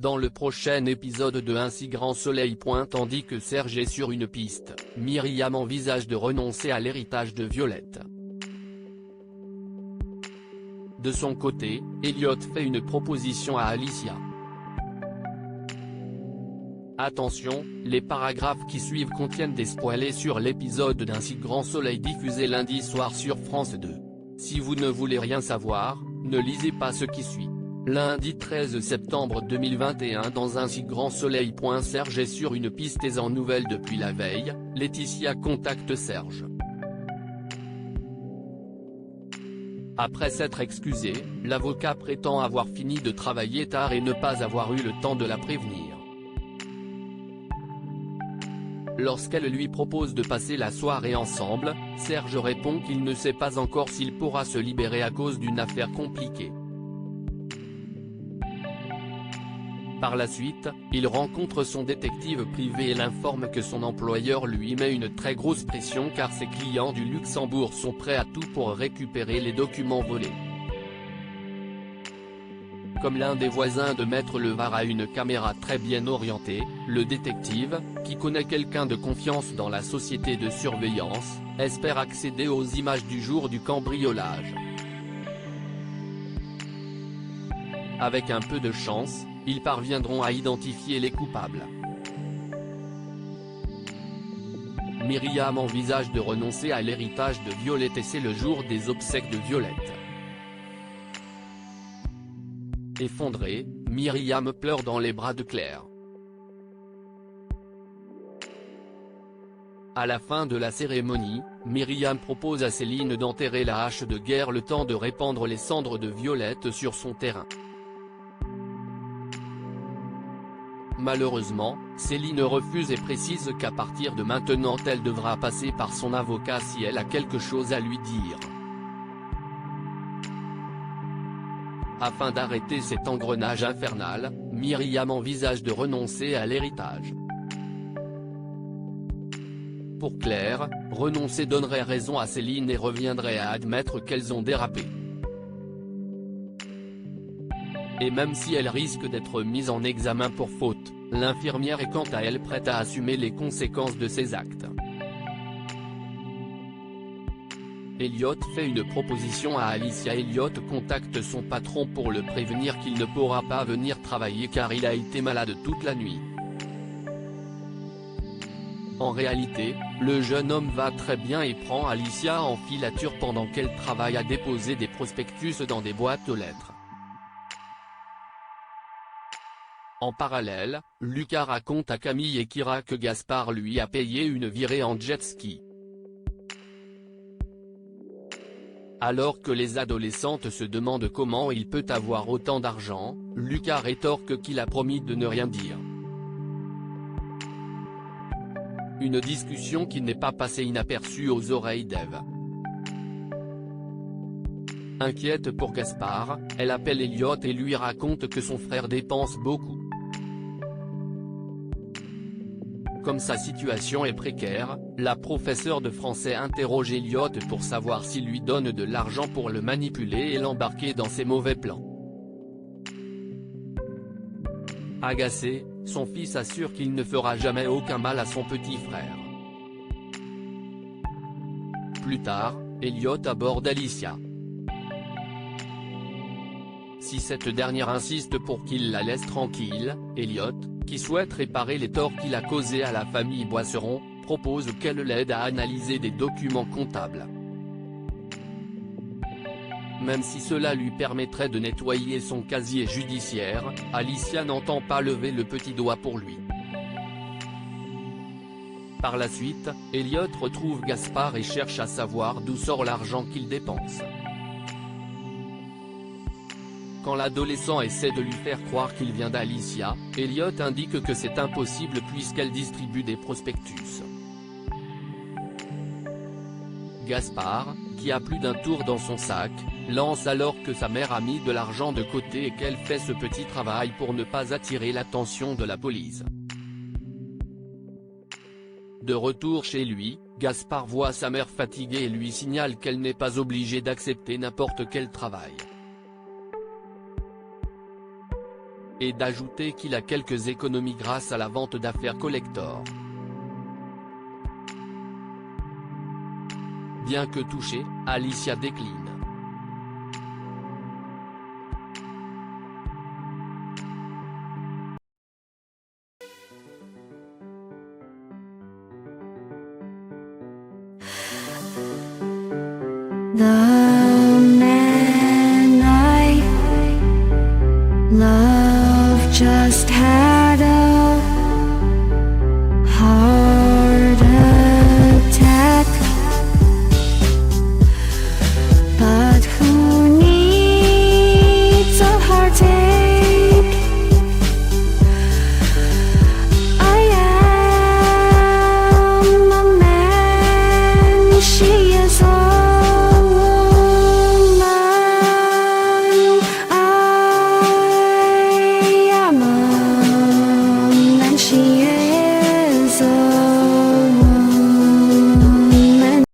Dans le prochain épisode de Un si grand soleil. Tandis que Serge est sur une piste, Myriam envisage de renoncer à l'héritage de Violette. De son côté, Elliot fait une proposition à Alicia. Attention, les paragraphes qui suivent contiennent des spoilers sur l'épisode d'Un si grand soleil diffusé lundi soir sur France 2. Si vous ne voulez rien savoir, ne lisez pas ce qui suit. Lundi 13 septembre 2021 dans Un si grand soleil. Serge est sur une piste et en nouvelles depuis la veille, Laetitia contacte Serge. Après s'être excusé, l'avocat prétend avoir fini de travailler tard et ne pas avoir eu le temps de la prévenir. Lorsqu'elle lui propose de passer la soirée ensemble, Serge répond qu'il ne sait pas encore s'il pourra se libérer à cause d'une affaire compliquée. Par la suite, il rencontre son détective privé et l'informe que son employeur lui met une très grosse pression car ses clients du Luxembourg sont prêts à tout pour récupérer les documents volés. Comme l'un des voisins de Maître Levard a une caméra très bien orientée, le détective, qui connaît quelqu'un de confiance dans la société de surveillance, espère accéder aux images du jour du cambriolage. Avec un peu de chance, ils parviendront à identifier les coupables. Myriam envisage de renoncer à l'héritage de Violette et c'est le jour des obsèques de Violette. Effondrée, Myriam pleure dans les bras de Claire. À la fin de la cérémonie, Myriam propose à Céline d'enterrer la hache de guerre le temps de répandre les cendres de Violette sur son terrain. Malheureusement, Céline refuse et précise qu'à partir de maintenant elle devra passer par son avocat si elle a quelque chose à lui dire. Afin d'arrêter cet engrenage infernal, Myriam envisage de renoncer à l'héritage. Pour Claire, renoncer donnerait raison à Céline et reviendrait à admettre qu'elles ont dérapé. Et même si elle risque d'être mise en examen pour faute, l'infirmière est quant à elle prête à assumer les conséquences de ses actes. Elliot fait une proposition à Alicia. Elliot contacte son patron pour le prévenir qu'il ne pourra pas venir travailler car il a été malade toute la nuit. En réalité, le jeune homme va très bien et prend Alicia en filature pendant qu'elle travaille à déposer des prospectus dans des boîtes aux lettres. En parallèle, Lucas raconte à Camille et Kira que Gaspard lui a payé une virée en jet ski. Alors que les adolescentes se demandent comment il peut avoir autant d'argent, Lucas rétorque qu'il a promis de ne rien dire. Une discussion qui n'est pas passée inaperçue aux oreilles d'Ève. Inquiète pour Gaspard, elle appelle Elliot et lui raconte que son frère dépense beaucoup. Comme sa situation est précaire, la professeure de français interroge Elliot pour savoir s'il lui donne de l'argent pour le manipuler et l'embarquer dans ses mauvais plans. Agacé, son fils assure qu'il ne fera jamais aucun mal à son petit frère. Plus tard, Elliot aborde Alicia. Si cette dernière insiste pour qu'il la laisse tranquille, Elliot, qui souhaite réparer les torts qu'il a causés à la famille Boisseron, propose qu'elle l'aide à analyser des documents comptables. Même si cela lui permettrait de nettoyer son casier judiciaire, Alicia n'entend pas lever le petit doigt pour lui. Par la suite, Elliot retrouve Gaspard et cherche à savoir d'où sort l'argent qu'il dépense. Quand l'adolescent essaie de lui faire croire qu'il vient d'Alicia, Elliot indique que c'est impossible puisqu'elle distribue des prospectus. Gaspard, qui a plus d'un tour dans son sac, lance alors que sa mère a mis de l'argent de côté et qu'elle fait ce petit travail pour ne pas attirer l'attention de la police. De retour chez lui, Gaspard voit sa mère fatiguée et lui signale qu'elle n'est pas obligée d'accepter n'importe quel travail. Et d'ajouter qu'il a quelques économies grâce à la vente d'affaires collector. Bien que touchée, Alicia décline. 나